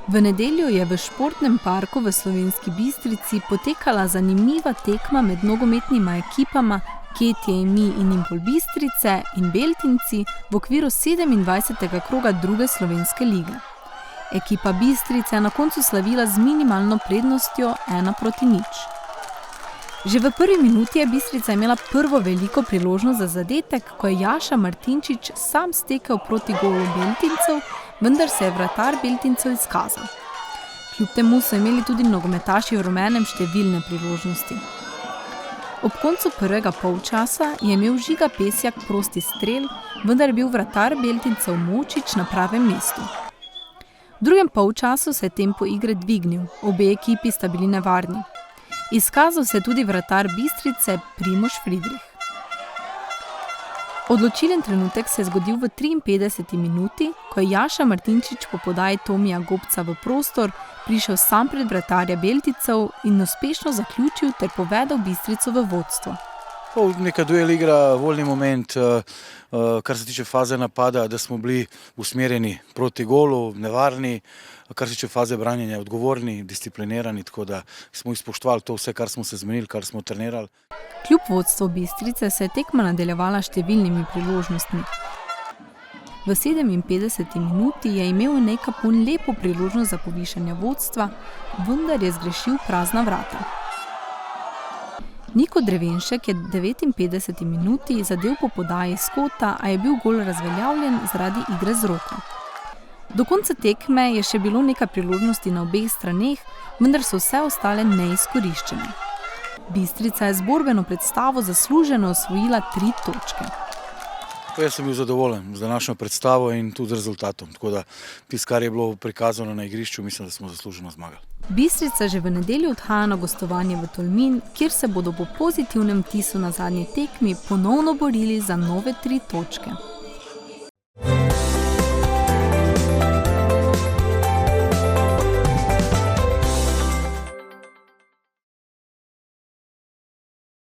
V nedeljo je v športnem parku v Slovenski Bistrici potekala zanimiva tekma med nogometnima ekipama KTM in Impol Bistrice in Beltinci v okviru 27. kroga druge slovenske lige. Ekipa Bistrice je na koncu slavila z minimalno prednostjo 1:0. Že v prvi minuti je Bistrica imela prvo veliko priložnost za zadetek, ko je Jaša Martinčič sam stekel proti golu Beltincev, vendar se je vratar Beltincev izkazal. Kljub temu so imeli tudi nogometaši v rumenem številne priložnosti. Ob koncu prvega polčasa je imel Žiga Pesjak prosti strel, vendar je bil vratar Beltincev Močič na pravem mestu. V drugem polčasu se je tempo igre dvignil, obe ekipi sta bili nevarni. Izkazal se je tudi vratar Bistrice Primož Fridrih. Odločilen trenutek se je zgodil v 53. minuti, ko je Jaša Martinčič po podaji Tomija Gobca v prostor prišel sam pred vratarja Beltincev in uspešno zaključil ter povedel Bistrico v vodstvo. Neka duel igra, voljni moment, kar se tiče faze napada, da smo bili usmerjeni proti golu, nevarni, kar se tiče faze branjenja, odgovorni, disciplinirani, tako da smo izpoštovali to vse, kar smo se zmenili, kar smo trenirali. Kljub vodstvu Bistrice se je tekma nadaljevala številnimi priložnostmi. V 57. minuti je imel Nejc Kapun lepo priložnost za povišanje vodstva, vendar je zgrešil prazna vrata. Niko Drevenšek je v 59. minuti zadel po podaji iz kota, a je bil gol razveljavljen zaradi igre z roko. Do konca tekme je še bilo nekaj priložnosti na obeh straneh, vendar so vse ostale neizkoriščene. Bistrica je z borbeno predstavo zasluženo osvojila 3 točke. Jaz sem bil zadovoljen z današnjo predstavo in tudi z rezultatom, tako da tisto, kar je bilo prikazano na igrišču, mislim, da smo zasluženo zmagali. Bistrica že v nedeljo odhaja na gostovanje v Tolmin, kjer se bodo po pozitivnem vtisu na zadnji tekmi ponovno borili za nove 3 točke.